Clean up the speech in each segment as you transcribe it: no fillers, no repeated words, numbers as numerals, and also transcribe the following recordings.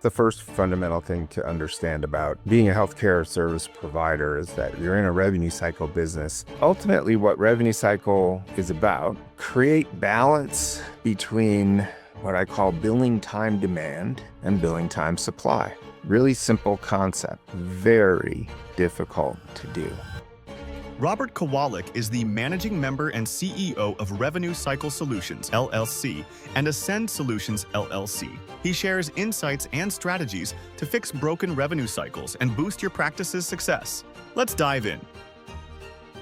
The first fundamental thing to understand about being a healthcare service provider is that you're in a revenue cycle business. Ultimately, what revenue cycle is about, create balance between what I call billing time demand and billing time supply. Really simple concept, very difficult to do. Robert Kowalick is the managing member and CEO of Revenue Cycle Solutions, LLC, and Ascend Solutions, LLC. He shares insights and strategies to fix broken revenue cycles and boost your practice's success. Let's dive in.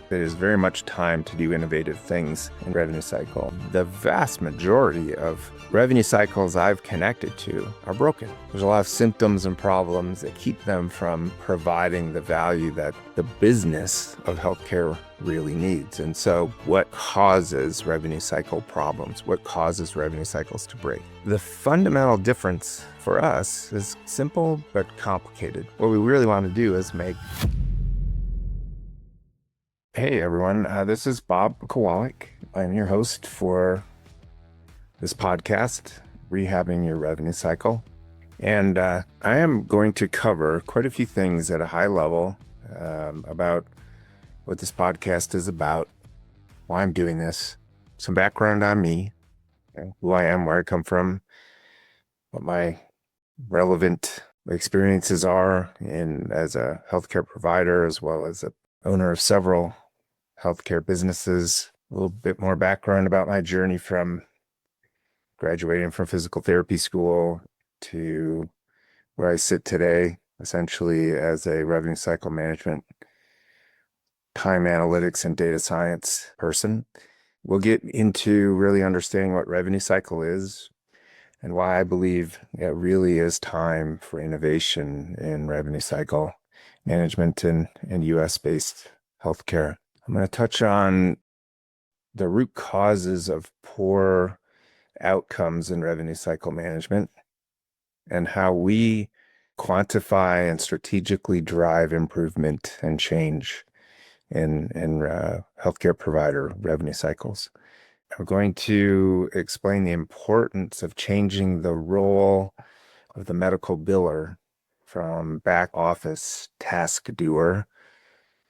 It is very much time to do innovative things in revenue cycle. The vast majority of revenue cycles I've connected to are broken. There's a lot of symptoms and problems that keep them from providing the value that the business of healthcare really needs. And so what causes revenue cycle problems? What causes revenue cycles to break? The fundamental difference for us is simple but complicated. What we really want to do is make Hey everyone, this is Bob Kowalick. I'm your host for this podcast, Rehabbing Your Revenue Cycle. And I am going to cover quite a few things at a high level about what this podcast is about, why I'm doing this, some background on me, who I am, where I come from, what my relevant experiences are as a healthcare provider, as well as a owner of several healthcare businesses, a little bit more background about my journey from graduating from physical therapy school to where I sit today, essentially as a revenue cycle management, time analytics, and data science person. We'll get into really understanding what revenue cycle is and why I believe it really is time for innovation in revenue cycle management and US-based healthcare. I'm going to touch on the root causes of poor outcomes in revenue cycle management and how we quantify and strategically drive improvement and change in healthcare provider revenue cycles. I'm going to explain the importance of changing the role of the medical biller from back office task doer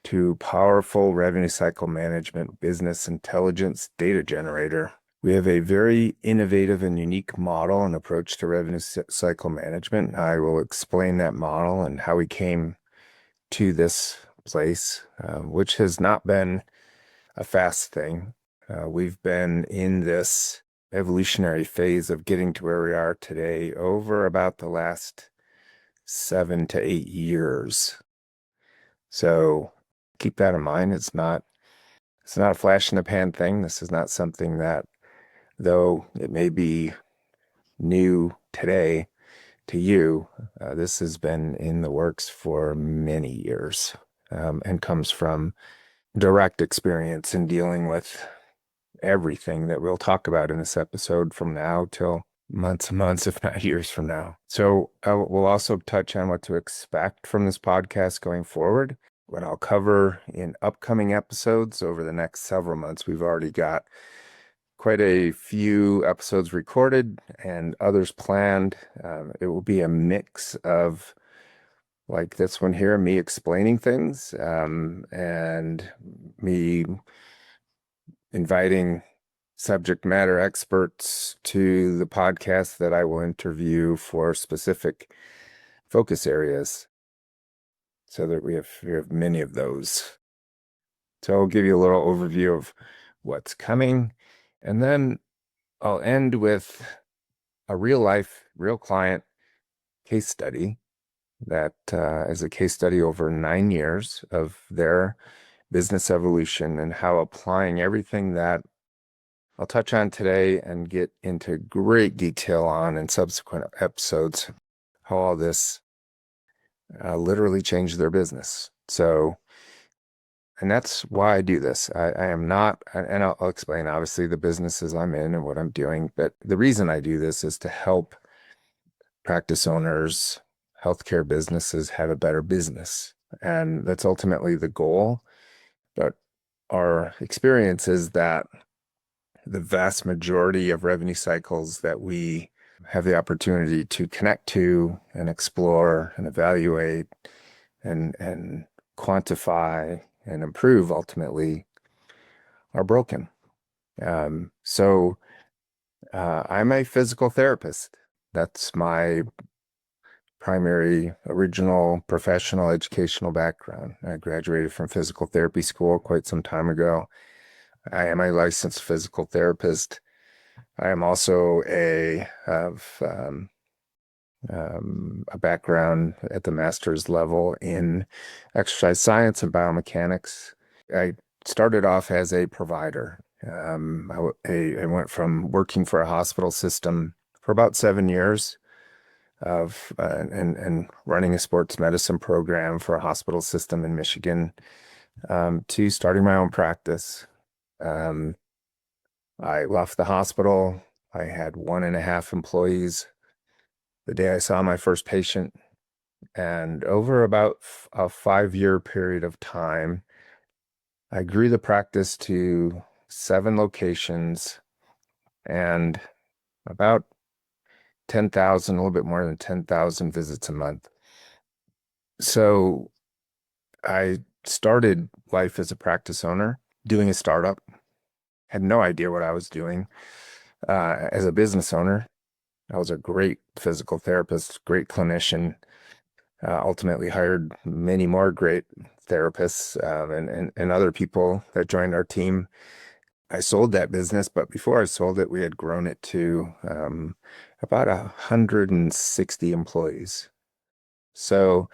to powerful revenue cycle management business intelligence data generator. We have a very innovative and unique model and approach to revenue cycle management. I will explain that model and how we came to this place, which has not been a fast thing. We've been in this evolutionary phase of getting to where we are today over about the last 7 to 8 years. So keep that in mind. It's not a flash in the pan thing. This is not something that, though it may be new today to you, this has been in the works for many years and comes from direct experience in dealing with everything that we'll talk about in this episode from now till months and months, if not years from now. So we'll also touch on what to expect from this podcast going forward. What I'll cover in upcoming episodes over the next several months. We've already got quite a few episodes recorded and others planned. It will be a mix of like this one here, me explaining things and me inviting subject matter experts to the podcast that I will interview for specific focus areas, so that we have many of those. So I'll give you a little overview of what's coming, and then I'll end with a real client case study that is a case study over 9 years of their business evolution and how applying everything that I'll touch on today and get into great detail on in subsequent episodes, how all this literally changed their business. So, and that's why I do this. I am not, and I'll explain obviously the businesses I'm in and what I'm doing, but the reason I do this is to help practice owners, healthcare businesses have a better business. And that's ultimately the goal. But our experience is that the vast majority of revenue cycles that we have the opportunity to connect to and explore and evaluate and quantify and improve ultimately are broken. I'm a physical therapist. That's my primary original professional educational background. I graduated from physical therapy school quite some time ago. I am a licensed physical therapist. I am also have a background at the master's level in exercise science and biomechanics. I started off as a provider. I went from working for a hospital system for about 7 years of and running a sports medicine program for a hospital system in Michigan, to starting my own practice. Um, I left the hospital. I had 1.5 employees the day I saw my first patient. And over about a 5-year period of time, I grew the practice to 7 locations and about 10,000, a little bit more than 10,000 visits a month. So I started life as a practice owner, doing a startup, had no idea what I was doing. As a business owner, I was a great physical therapist, great clinician, ultimately hired many more great therapists and other people that joined our team. I sold that business, but before I sold it, we had grown it to about 160 employees. So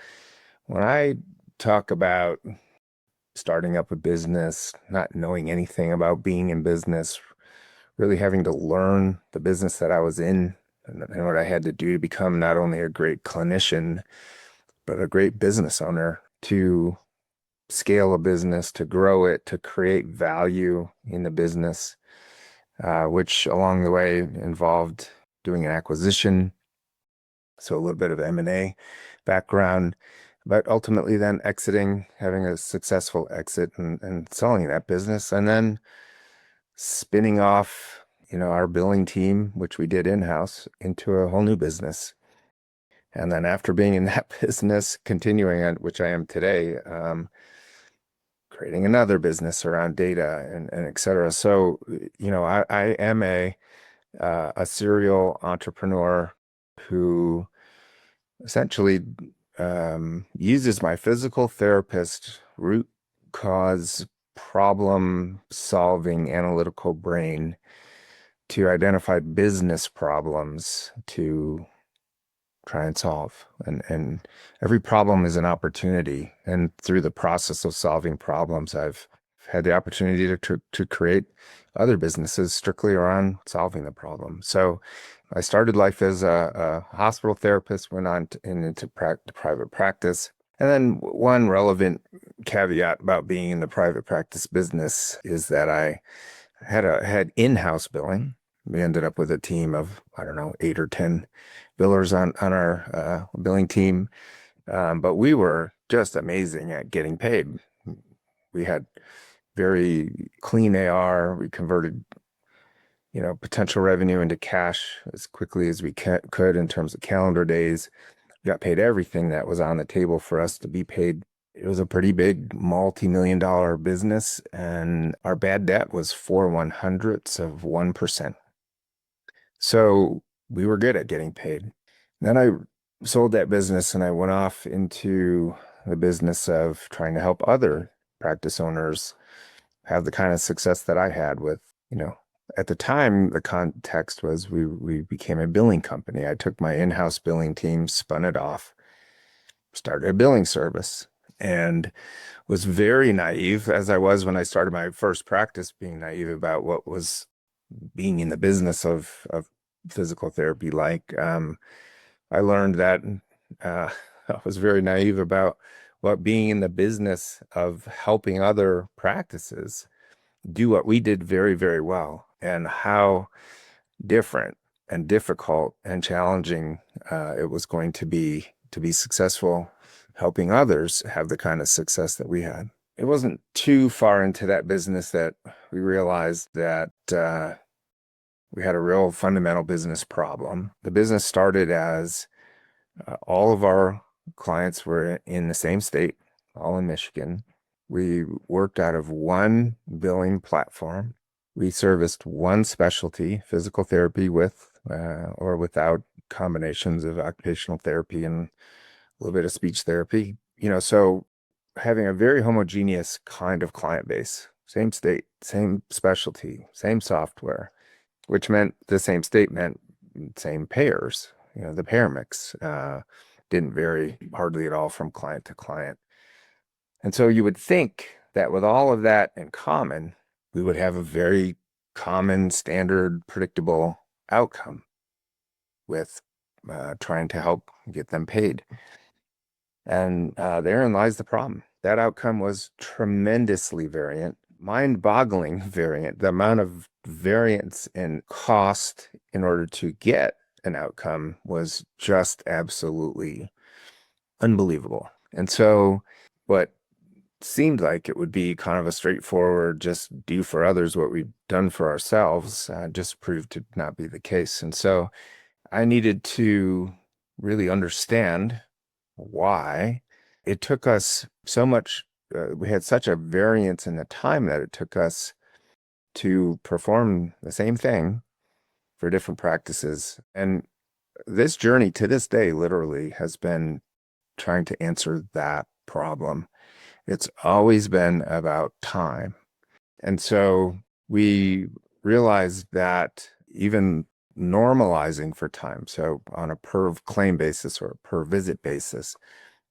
when I talk about starting up a business, not knowing anything about being in business, really having to learn the business that I was in and what I had to do to become not only a great clinician, but a great business owner, to scale a business, to grow it, to create value in the business, which along the way involved doing an acquisition, so a little bit of M&A background, but ultimately then exiting, having a successful exit and selling that business, and then spinning off, our billing team, which we did in-house, into a whole new business. And then after being in that business, continuing on, which I am today, creating another business around data and et cetera. So, I am a serial entrepreneur who essentially uses my physical therapist root cause problem solving analytical brain to identify business problems to try and solve. And every problem is an opportunity. And through the process of solving problems, I've had the opportunity to create other businesses strictly around solving the problem. So I started life as a hospital therapist, went on into private practice. And then one relevant caveat about being in the private practice business is that I had in-house billing. We ended up with a team of, I don't know, 8 or 10 billers on our billing team. But we were just amazing at getting paid. We had very clean AR. We converted, potential revenue into cash as quickly as we could in terms of calendar days. We got paid everything that was on the table for us to be paid. It was a pretty big multi-million-dollar business, and our bad debt was 0.04%. So we were good at getting paid. Then I sold that business and I went off into the business of trying to help other practice owners have the kind of success that I had with, at the time, the context was we became a billing company. I took my in-house billing team, spun it off, started a billing service, and was very naive, as I was when I started my first practice, being naive about what was being in the business of physical therapy like. I learned that I was very naive about what being in the business of helping other practices do what we did very, very well, and how different and difficult and challenging it was going to be successful helping others have the kind of success that we had. It wasn't too far into that business that we realized that We had a real fundamental business problem. The business started as all of our clients were in the same state, all in Michigan. We worked out of one billing platform. We serviced one specialty, physical therapy with or without combinations of occupational therapy and a little bit of speech therapy. So having a very homogeneous kind of client base, same state, same specialty, same software, which meant the same state meant same payers. The payer mix didn't vary hardly at all from client to client. And so you would think that with all of that in common, we would have a very common, standard, predictable outcome with trying to help get them paid. And therein lies the problem. That outcome was tremendously variant, mind-boggling variant. The amount of variance in cost in order to get an outcome was just absolutely unbelievable. And so what seemed like it would be kind of a straightforward, just do for others what we've done for ourselves, just proved to not be the case. And so I needed to really understand why it took us so much. We had such a variance in the time that it took us to perform the same thing for different practices. And this journey to this day literally has been trying to answer that problem. It's always been about time. And so we realized that even normalizing for time, so on a per claim basis or a per visit basis,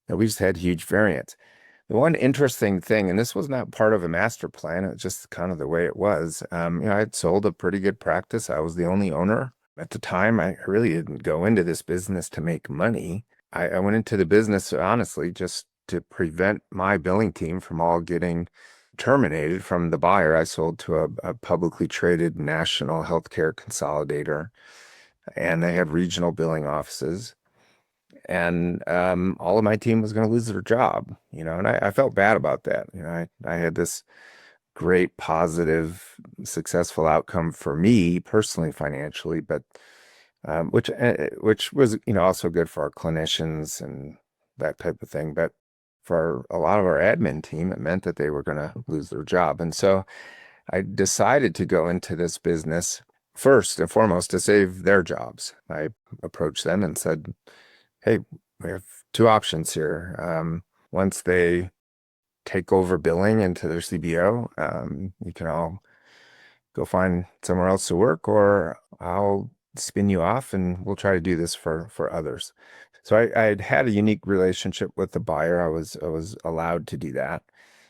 that we just had huge variance. The one interesting thing, and this was not part of a master plan, it's just kind of the way it was. I had sold a pretty good practice. I was the only owner. At the time, I really didn't go into this business to make money. I went into the business, honestly, just to prevent my billing team from all getting terminated from the buyer. I sold to a publicly traded national healthcare consolidator, and they had regional billing offices. And all of my team was going to lose their job, and I felt bad about that. I had this great, positive, successful outcome for me personally, financially, but which was, also good for our clinicians and that type of thing. But for a lot of our admin team, it meant that they were going to lose their job. And so I decided to go into this business first and foremost to save their jobs. I approached them and said, hey, we have two options here. Once they take over billing into their CBO, you can all go find somewhere else to work, or I'll spin you off and we'll try to do this for others. So I had a unique relationship with the buyer. I was allowed to do that.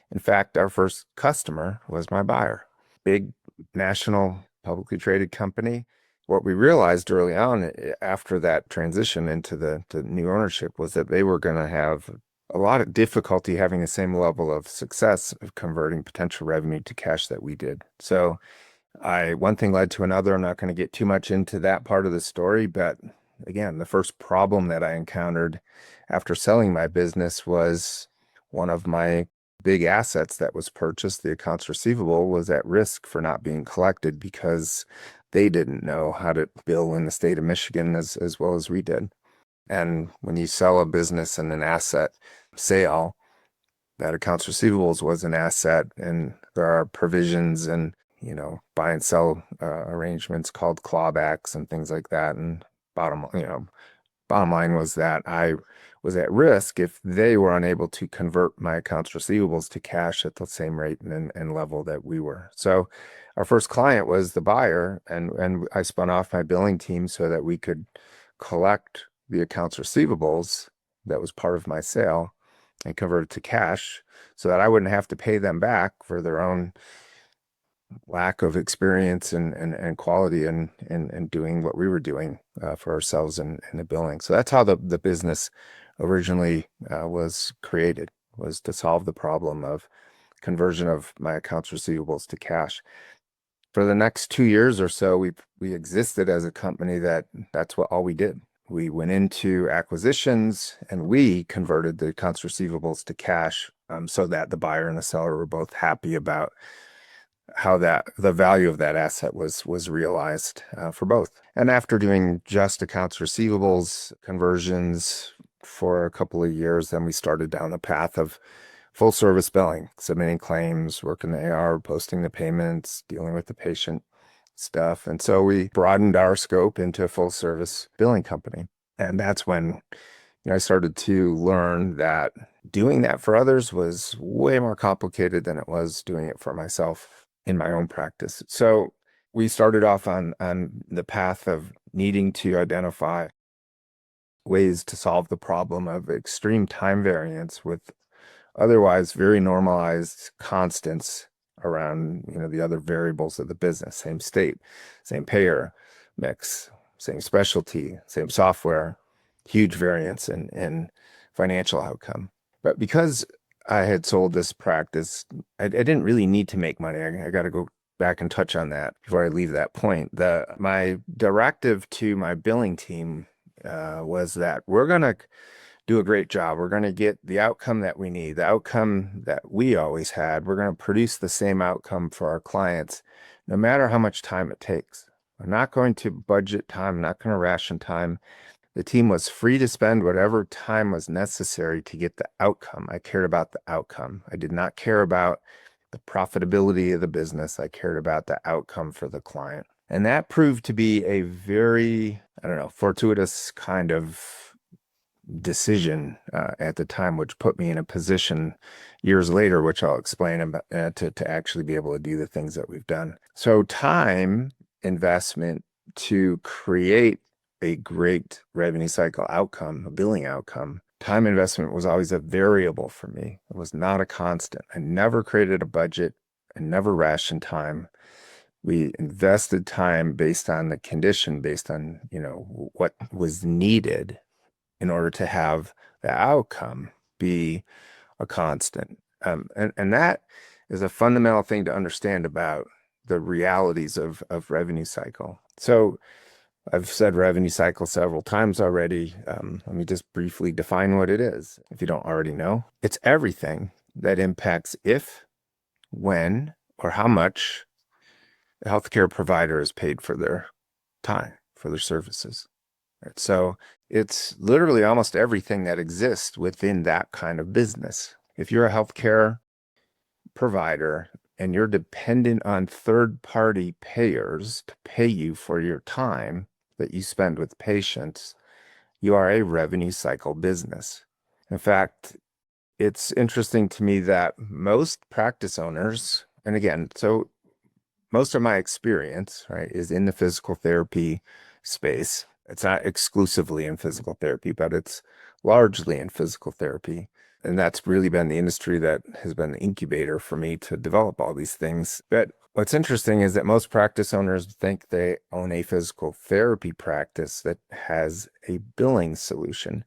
In fact, our first customer was my buyer, big national publicly traded company. What we realized early on after that transition into the new ownership was that they were going to have a lot of difficulty having the same level of success of converting potential revenue to cash that we did. So one thing led to another. I'm not going to get too much into that part of the story, but again, the first problem that I encountered after selling my business was one of my big assets that was purchased, the accounts receivable, was at risk for not being collected because they didn't know how to bill in the state of Michigan as well as we did. And when you sell a business and an asset sale, that accounts receivables was an asset, and there are provisions and buy and sell arrangements called clawbacks and things like that. And bottom line was that I was at risk if they were unable to convert my accounts receivables to cash at the same rate and level that we were. So our first client was the buyer, and I spun off my billing team so that we could collect the accounts receivables that was part of my sale and convert it to cash so that I wouldn't have to pay them back for their own lack of experience and quality and doing what we were doing for ourselves in the billing. So that's how the business originally was created, was to solve the problem of conversion of my accounts receivables to cash. For the next 2 years or so, we existed as a company that's all we did. We went into acquisitions and we converted the accounts receivables to cash so that the buyer and the seller were both happy about how the value of that asset was realized for both. And after doing just accounts receivables conversions for a couple of years, then we started down the path of full service billing, submitting claims, working the AR, posting the payments, dealing with the patient stuff. And so we broadened our scope into a full service billing company. And that's when I started to learn that doing that for others was way more complicated than it was doing it for myself in my own practice. So we started off on the path of needing to identify ways to solve the problem of extreme time variance with otherwise very normalized constants around, the other variables of the business, same state, same payer mix, same specialty, same software, huge variance in financial outcome. But because I had sold this practice, I didn't really need to make money. I got to go back and touch on that before I leave that point. My directive to my billing team was that we're going to do a great job. We're going to get the outcome that we need, the outcome that we always had. We're going to produce the same outcome for our clients, no matter how much time it takes. I'm not going to budget time. I'm not going to ration time. The team was free to spend whatever time was necessary to get the outcome. I cared about the outcome. I did not care about the profitability of the business. I cared about the outcome for the client. And that proved to be a very, fortuitous kind of decision at the time, which put me in a position years later, which I'll explain about, to actually be able to do the things that we've done. So time investment to create a great revenue cycle outcome, a billing outcome. Time investment was always a variable for me. It was not a constant. I never created a budget. I never rationed time. We invested time based on the condition, based on, what was needed in order to have the outcome be a constant. And that is a fundamental thing to understand about the realities of revenue cycle. So I've said revenue cycle several times already. Let me just briefly define what it is. If you don't already know, it's everything that impacts if, when, or how much a healthcare provider is paid for their time, for their services. Right? So it's literally almost everything that exists within that kind of business. If you're a healthcare provider and you're dependent on third-party payers to pay you for your time that you spend with patients, you are a revenue cycle business. In fact, it's interesting to me that most practice owners, and again, so most of my experience, right, is in the physical therapy space. It's not exclusively in physical therapy, but it's largely in physical therapy. And that's really been the industry that has been the incubator for me to develop all these things. But what's interesting is that most practice owners think they own a physical therapy practice that has a billing solution,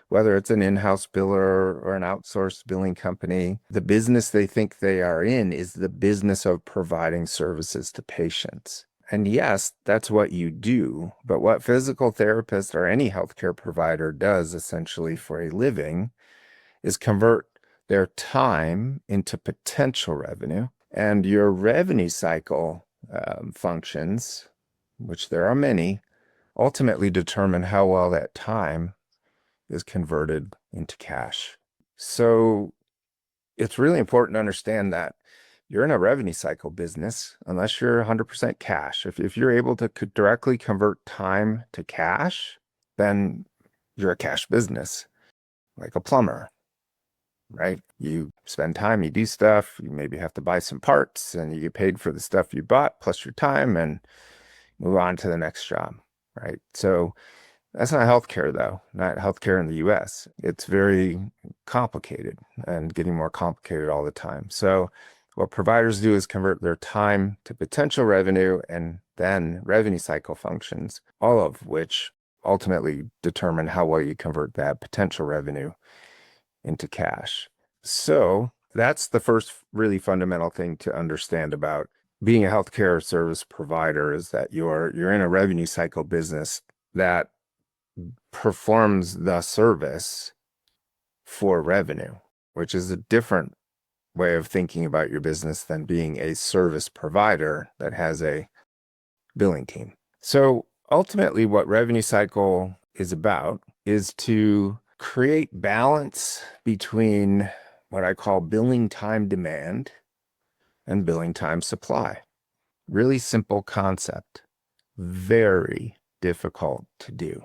whether it's an in-house biller or an outsourced billing company. The business they think they are in is the business of providing services to patients. And yes, that's what you do. But what physical therapist or any healthcare provider does essentially for a living is convert their time into potential revenue. And your revenue cycle functions, which there are many, ultimately determine how well that time is converted into cash. So it's really important to understand that you're in a revenue cycle business unless you're 100% cash. If you're able to directly convert time to cash, then you're a cash business, like a plumber, right? You spend time, you do stuff, you maybe have to buy some parts, and you get paid for the stuff you bought plus your time and move on to the next job, right? So that's not healthcare, though, not healthcare in the US. It's very complicated and getting more complicated all the time. So what providers do is convert their time to potential revenue and then revenue cycle functions, all of which ultimately determine how well you convert that potential revenue into cash. So that's the first really fundamental thing to understand about being a healthcare service provider, is that you're in a revenue cycle business that performs the service for revenue, which is a different way of thinking about your business than being a service provider that has a billing team. So ultimately, what Revenue Cycle is about is to create balance between what I call billing time demand and billing time supply. Really simple concept, very difficult to do.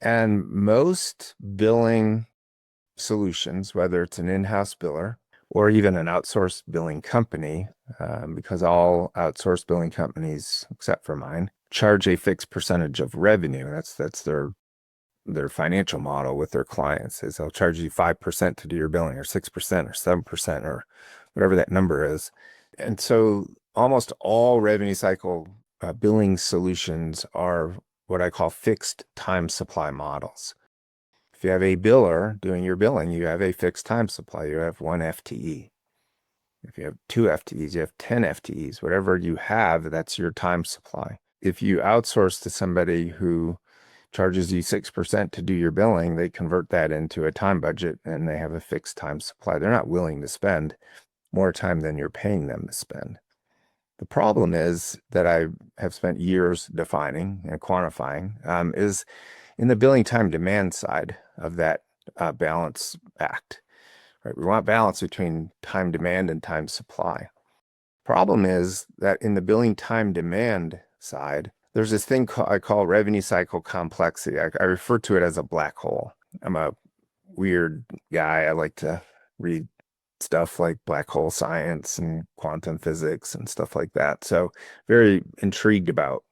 And most billing solutions, whether it's an in-house biller or even an outsourced billing company, because all outsourced billing companies, except for mine, charge a fixed percentage of revenue. That's their financial model with their clients is they'll charge you 5% to do your billing, or 6% or 7%, or whatever that number is. And so almost all revenue cycle billing solutions are what I call fixed time supply models. If you have a biller doing your billing, you have a fixed time supply. You have 1 FTE. If you have 2 FTEs, you have 10 FTEs. Whatever you have, that's your time supply. If you outsource to somebody who charges you 6% to do your billing, they convert that into a time budget and they have a fixed time supply. They're not willing to spend more time than you're paying them to spend. The problem is that I have spent years defining and quantifying is in the billing time demand side of that balance act. Right? We want balance between time demand and time supply. Problem is that in the billing time demand side, there's this thing I call revenue cycle complexity. I refer to it as a black hole. I'm a weird guy. I like to read stuff like black hole science and quantum physics and stuff like that. So very intrigued about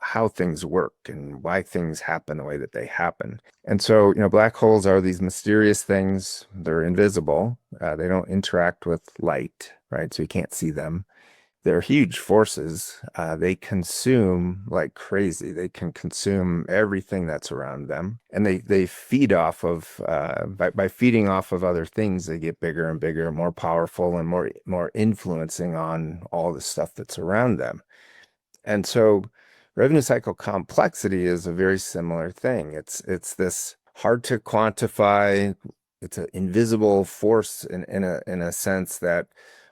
how things work and why things happen the way that they happen. And so, black holes are these mysterious things. They're invisible. They don't interact with light, right? So you can't see them. They're huge forces. They consume like crazy. They can consume everything that's around them. And they feed off of, by feeding off of other things, they get bigger and bigger, more powerful and more influencing on all the stuff that's around them. And so revenue cycle complexity is a very similar thing. It's this hard to quantify. It's an invisible force in a sense that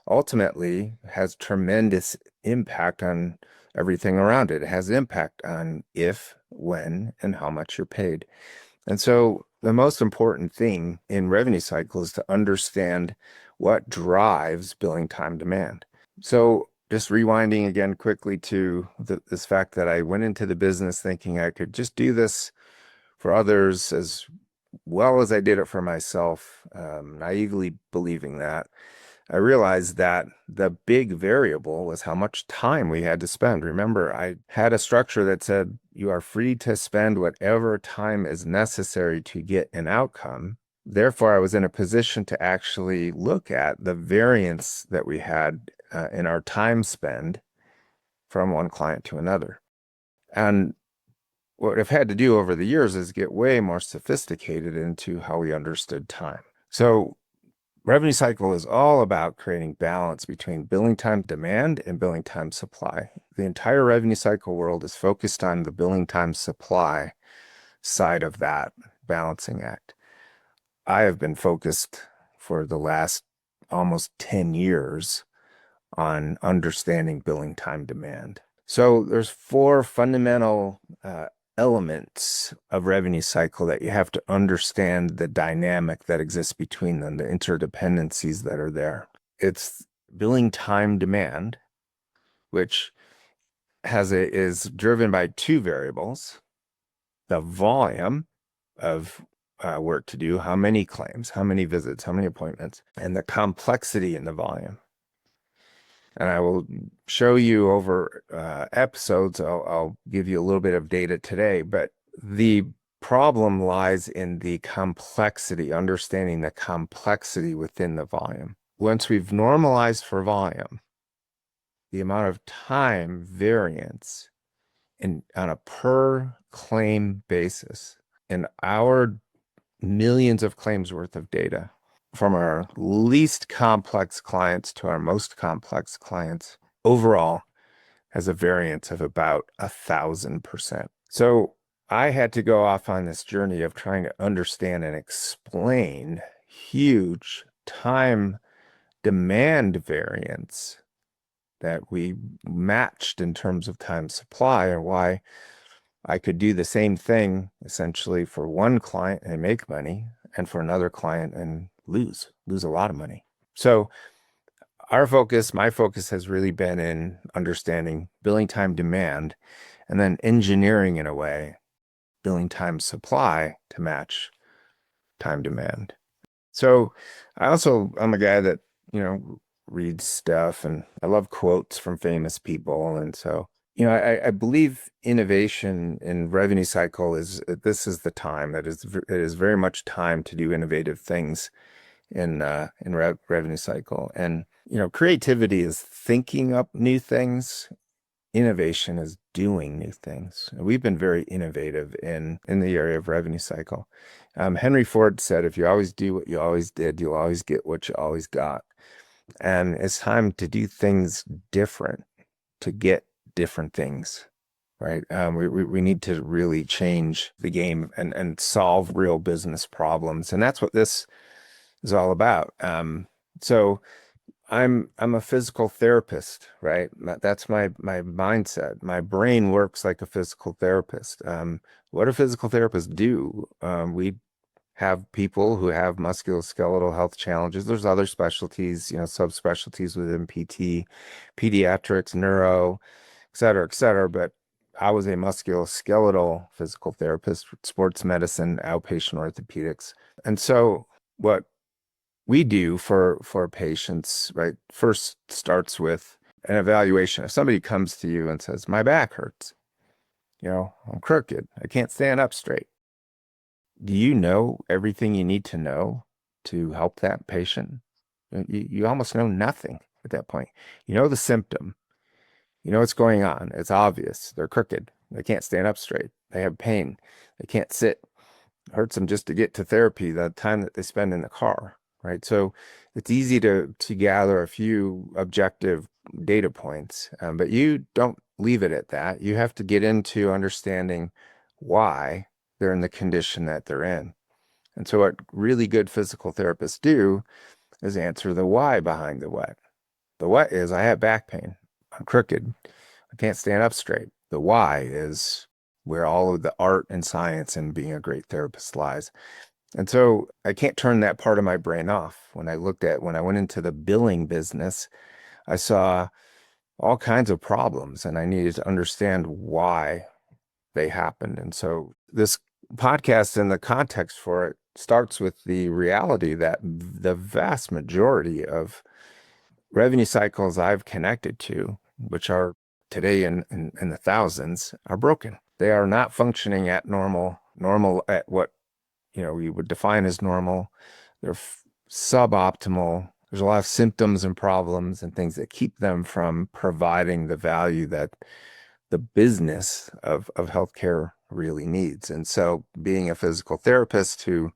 ultimately has tremendous impact on everything around it. It has impact on if, when, and how much you're paid. And so the most important thing in revenue cycle is to understand what drives billing time demand. So just rewinding again quickly to this fact that I went into the business thinking I could just do this for others as well as I did it for myself, naively believing that. I realized that the big variable was how much time we had to spend. Remember, I had a structure that said you are free to spend whatever time is necessary to get an outcome. Therefore, I was in a position to actually look at the variance that we had in our time spend from one client to another. And what I've had to do over the years is get way more sophisticated into how we understood time. So revenue cycle is all about creating balance between billing time demand and billing time supply. The entire revenue cycle world is focused on the billing time supply side of that balancing act. I have been focused for the last almost 10 years on understanding billing time demand. So there's 4 fundamental elements of revenue cycle that you have to understand the dynamic that exists between them, the interdependencies that are there. It's billing time demand, which is driven by 2 variables: the volume of work to do, how many claims, how many visits, how many appointments, and the complexity in the volume. And I will show you over episodes. I'll give you a little bit of data today, but the problem lies in the complexity, understanding the complexity within the volume. Once we've normalized for volume, the amount of time variance on a per claim basis in our millions of claims worth of data, from our least complex clients to our most complex clients, overall has a variance of about 1,000%. So I had to go off on this journey of trying to understand and explain huge time demand variance that we matched in terms of time supply, and why I could do the same thing essentially for one client and make money, and for another client and lose a lot of money. So my focus has really been in understanding billing time demand, and then engineering in a way billing time supply to match time demand. So I'm a guy that, reads stuff, and I love quotes from famous people. And so, I believe innovation in revenue cycle this is the time that it is very much time to do innovative things in revenue cycle. And, creativity is thinking up new things. Innovation is doing new things. We've been very innovative in the area of revenue cycle. Henry Ford said, if you always do what you always did, you'll always get what you always got. And it's time to do things different to get different things, right? We need to really change the game and solve real business problems. And that's what this is all about. So I'm a physical therapist, right? That's my mindset. My brain works like a physical therapist. What do physical therapists do? We have people who have musculoskeletal health challenges. There's other specialties, subspecialties within PT, pediatrics, neuro, et cetera, et cetera. But I was a musculoskeletal physical therapist, sports medicine, outpatient orthopedics. And so what we do for patients, right, first starts with an evaluation. If somebody comes to you and says, my back hurts, I'm crooked, I can't stand up straight. Do you know everything you need to know to help that patient? You almost know nothing at that point. You know the symptom. You know what's going on. It's obvious. They're crooked. They can't stand up straight. They have pain. They can't sit. It hurts them just to get to therapy, the time that they spend in the car, right? So it's easy to gather a few objective data points, but you don't leave it at that. You have to get into understanding why they're in the condition that they're in. And so what really good physical therapists do is answer the why behind the what. The what is, I have back pain. I'm crooked. I can't stand up straight. The why is where all of the art and science in being a great therapist lies. And so I can't turn that part of my brain off. When I went into the billing business, I saw all kinds of problems, and I needed to understand why they happened. And so this podcast and the context for it starts with the reality that the vast majority of revenue cycles I've connected to, which are today in the thousands, are broken. They are not functioning at normal at what we would define as normal. They're suboptimal. There's a lot of symptoms and problems and things that keep them from providing the value that the business of healthcare really needs. And so being a physical therapist who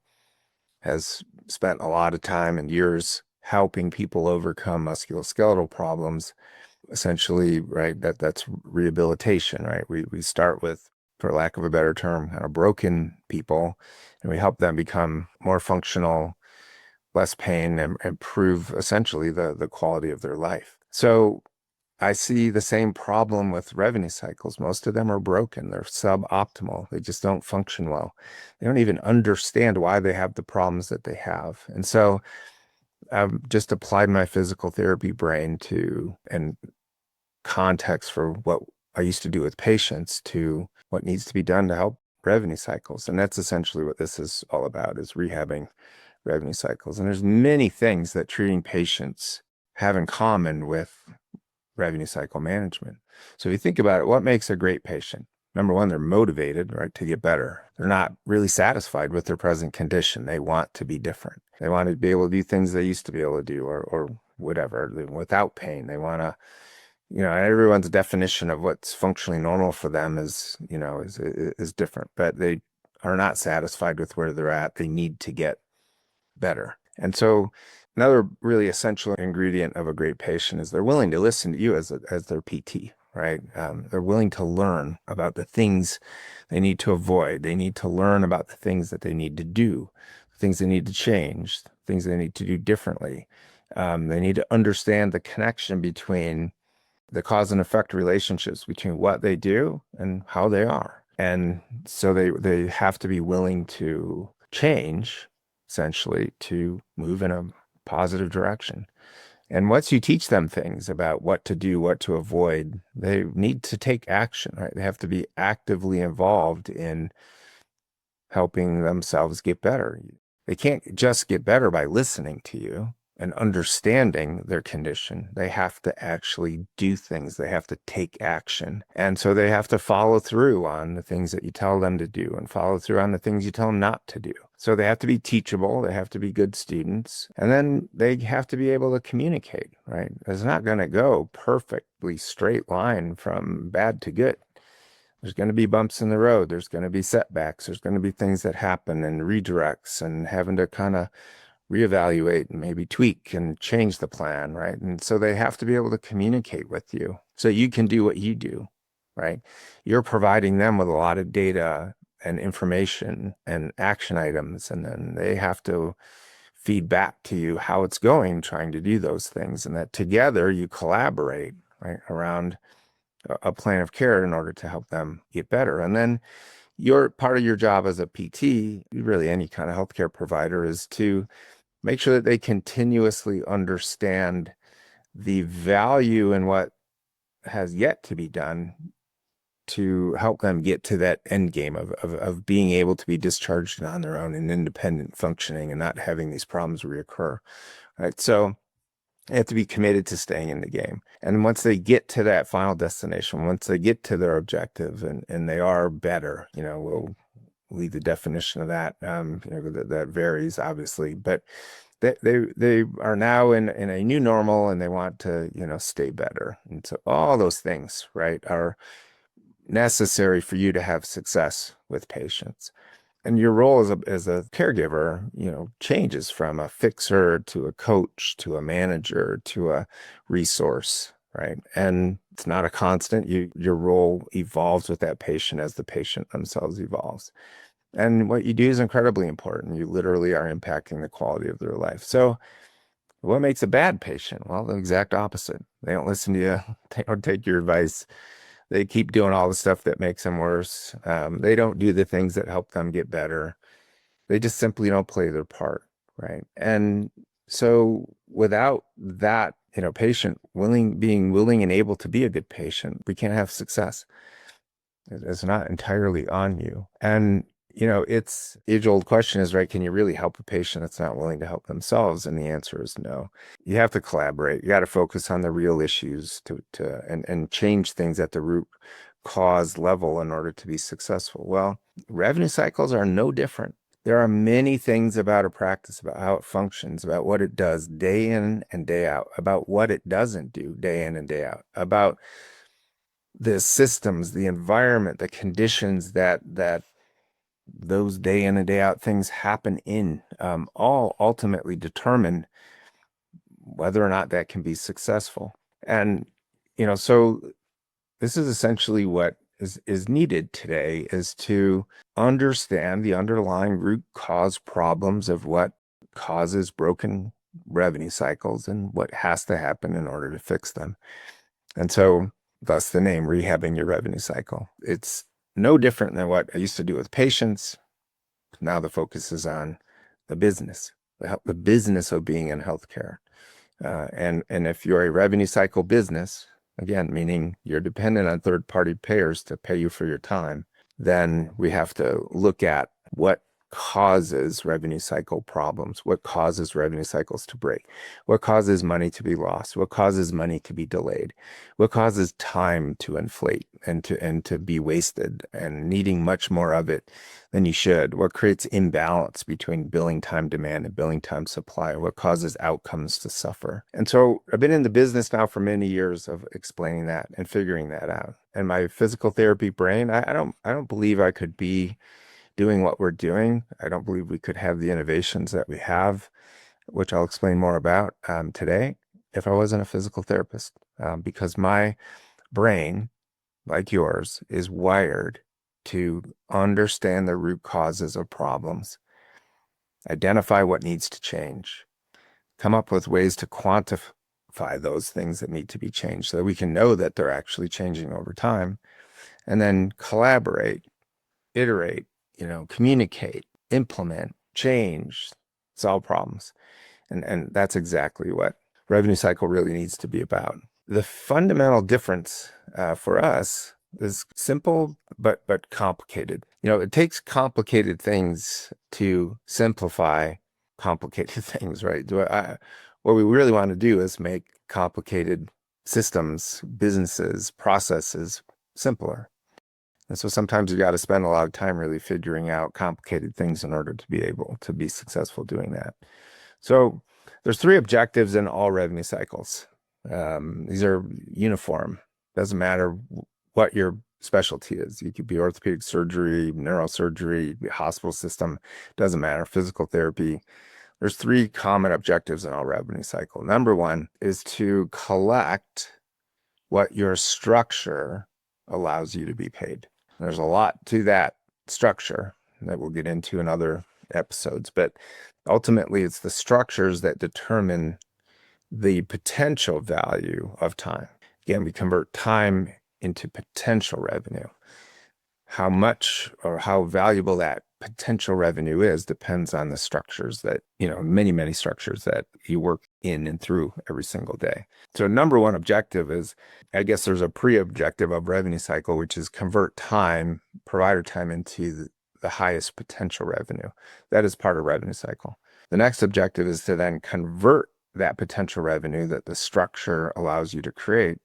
has spent a lot of time and years helping people overcome musculoskeletal problems, essentially, right, that's rehabilitation, right? We start with, for lack of a better term, kind of broken people, and we help them become more functional, less pain, and improve essentially the quality of their life. So I see the same problem with revenue cycles. Most of them are broken. They're suboptimal. They just don't function well. They don't even understand why they have the problems that they have. And so I've just applied my physical therapy brain and context for what I used to do with patients to what needs to be done to help revenue cycles. And that's essentially what this is all about, is rehabbing revenue cycles. And there's many things that treating patients have in common with revenue cycle management. So if you think about it, what makes a great patient? Number one, they're motivated, right, to get better. They're not really satisfied with their present condition. They want to be different. They want to be able to do things they used to be able to do, or whatever, without pain. They want to, everyone's definition of what's functionally normal for them is different, but they are not satisfied with where they're at. They need to get better. And so another really essential ingredient of a great patient is they're willing to listen to you as their PT, right? They're willing to learn about the things they need to avoid. They need to learn about the things that they need to do, the things they need to change, things they need to do differently. They need to understand the connection between the cause and effect relationships between what they do and how they are. And so they have to be willing to change, essentially, to move in a positive direction. And once you teach them things about what to do, what to avoid, they need to take action, right? They have to be actively involved in helping themselves get better. They can't just get better by listening to you and understanding their condition. They have to actually do things. They have to take action. And so they have to follow through on the things that you tell them to do and follow through on the things you tell them not to do. So they have to be teachable. They have to be good students. And then they have to be able to communicate, right? It's not going to go perfectly straight line from bad to good. There's going to be bumps in the road. There's going to be setbacks. There's going to be things that happen and redirects and having to kind of reevaluate and maybe tweak and change the plan, right? And so they have to be able to communicate with you so you can do what you do, right? You're providing them with a lot of data and information and action items, and then they have to feed back to you how it's going, trying to do those things, and that together you collaborate, right, around a plan of care in order to help them get better. And then your part of your job as a PT, really any kind of healthcare provider, is to make sure that they continuously understand the value in what has yet to be done to help them get to that end game of being able to be discharged on their own and independent functioning and not having these problems reoccur. Right. So they have to be committed to staying in the game. And once they get to that final destination, once they get to their objective and they are better, we'll leave the definition of that. That varies, obviously, but they are now in a new normal and they want to, stay better. And so all those things, right, are necessary for you to have success with patients. And your role as a caregiver, changes from a fixer to a coach to a manager to a resource, right? And it's not a constant. Your role evolves with that patient as the patient themselves evolves. And what you do is incredibly important. You literally are impacting the quality of their life. So what makes a bad patient? Well, the exact opposite. They don't listen to you. They don't take your advice. They keep doing all the stuff that makes them worse. They don't do the things that help them get better. They just simply don't play their part, right? And so without that, patient being willing and able to be a good patient, we can't have success. It's not entirely on you. And, it's age-old question is, right, can you really help a patient that's not willing to help themselves? And the answer is no. You have to collaborate. You got to focus on the real issues and change things at the root cause level in order to be successful. Well, revenue cycles are no different. There are many things about a practice, about how it functions, about what it does day in and day out, about what it doesn't do day in and day out, about the systems, the environment, the conditions that those day in and day out things happen in, all ultimately determine whether or not that can be successful. And, so this is essentially what is needed today, is to understand the underlying root cause problems of what causes broken revenue cycles and what has to happen in order to fix them. And so thus the name, Rehabbing Your Revenue Cycle. It's no different than what I used to do with patients. Now the focus is on the business, the business of being in healthcare. And if you're a revenue cycle business, again, meaning you're dependent on third-party payers to pay you for your time, then we have to look at what causes revenue cycle problems, what causes revenue cycles to break, what causes money to be lost, what causes money to be delayed, what causes time to inflate and to be wasted and needing much more of it than you should, what creates imbalance between billing time demand and billing time supply, what causes outcomes to suffer. And so I've been in the business now for many years of explaining that and figuring that out. And my physical therapy brain, I don't believe I could be doing what we're doing. I don't believe we could have the innovations that we have, which I'll explain more about today, if I wasn't a physical therapist, because my brain, like yours, is wired to understand the root causes of problems, identify what needs to change, come up with ways to quantify those things that need to be changed so that we can know that they're actually changing over time, and then collaborate, iterate, communicate, implement, change, solve problems. And that's exactly what revenue cycle really needs to be about. The fundamental difference for us is simple but complicated. It takes complicated things to simplify complicated things, right? What we really want to do is make complicated systems, businesses, processes simpler. And so sometimes you got to spend a lot of time really figuring out complicated things in order to be able to be successful doing that. So there's 3 objectives in all revenue cycles. These are uniform. Doesn't matter what your specialty is. You could be orthopedic surgery, neurosurgery, hospital system. Doesn't matter. Physical therapy. There's 3 common objectives in all revenue cycle. Number 1 is to collect what your structure allows you to be paid. There's a lot to that structure that we'll get into in other episodes, but ultimately it's the structures that determine the potential value of time. Again, we convert time into potential revenue. How much or how valuable that potential revenue is depends on the structures that, many structures that you work in and through every single day. So number 1 objective is, I guess there's a pre-objective of revenue cycle, which is convert time, provider time, into the highest potential revenue. That is part of revenue cycle. The next objective is to then convert that potential revenue that the structure allows you to create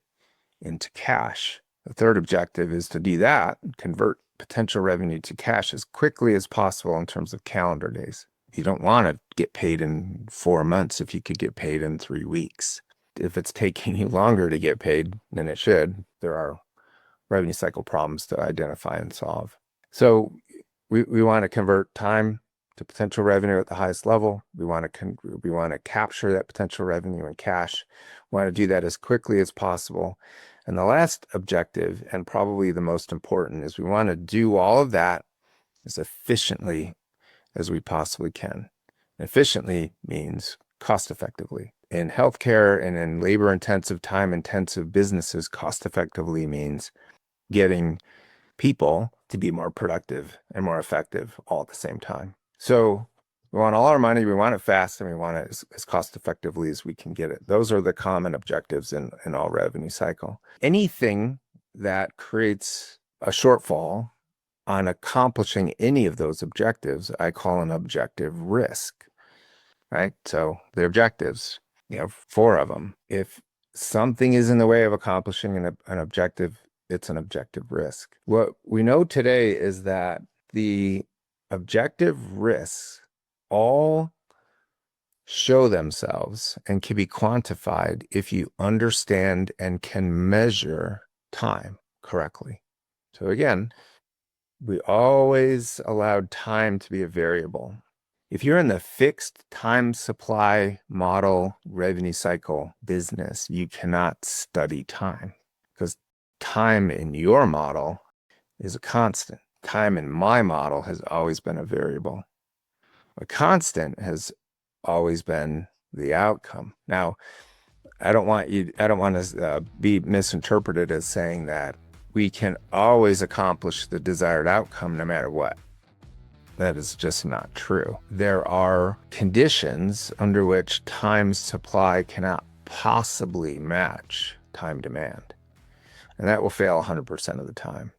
into cash. The third objective is to do that, convert potential revenue to cash as quickly as possible in terms of calendar days. You don't want to get paid in 4 months if you could get paid in 3 weeks. If it's taking you longer to get paid than it should, there are revenue cycle problems to identify and solve. So we want to convert time to potential revenue at the highest level. We want to capture that potential revenue in cash. We want to do that as quickly as possible. And the last objective, and probably the most important, is we want to do all of that as efficiently as we possibly can. Efficiently means cost effectively. In healthcare and in labor-intensive, time-intensive businesses, cost effectively means getting people to be more productive and more effective all at the same time. So we want all our money, we want it fast, and we want it as cost effectively as we can get it. Those are the common objectives in all revenue cycle. Anything that creates a shortfall on accomplishing any of those objectives, I call an objective risk, right? So the objectives, 4 of them. If something is in the way of accomplishing an objective, it's an objective risk. What we know today is that the objective risks all show themselves and can be quantified if you understand and can measure time correctly. So again, we always allowed time to be a variable. If you're in the fixed time supply model revenue cycle business, you cannot study time, because time in your model is a constant. Time in my model has always been a variable. A constant has always been the outcome. Now, I don't want to be misinterpreted as saying that we can always accomplish the desired outcome no matter what. That is just not true. There are conditions under which time supply cannot possibly match time demand. And that will fail 100% of the time.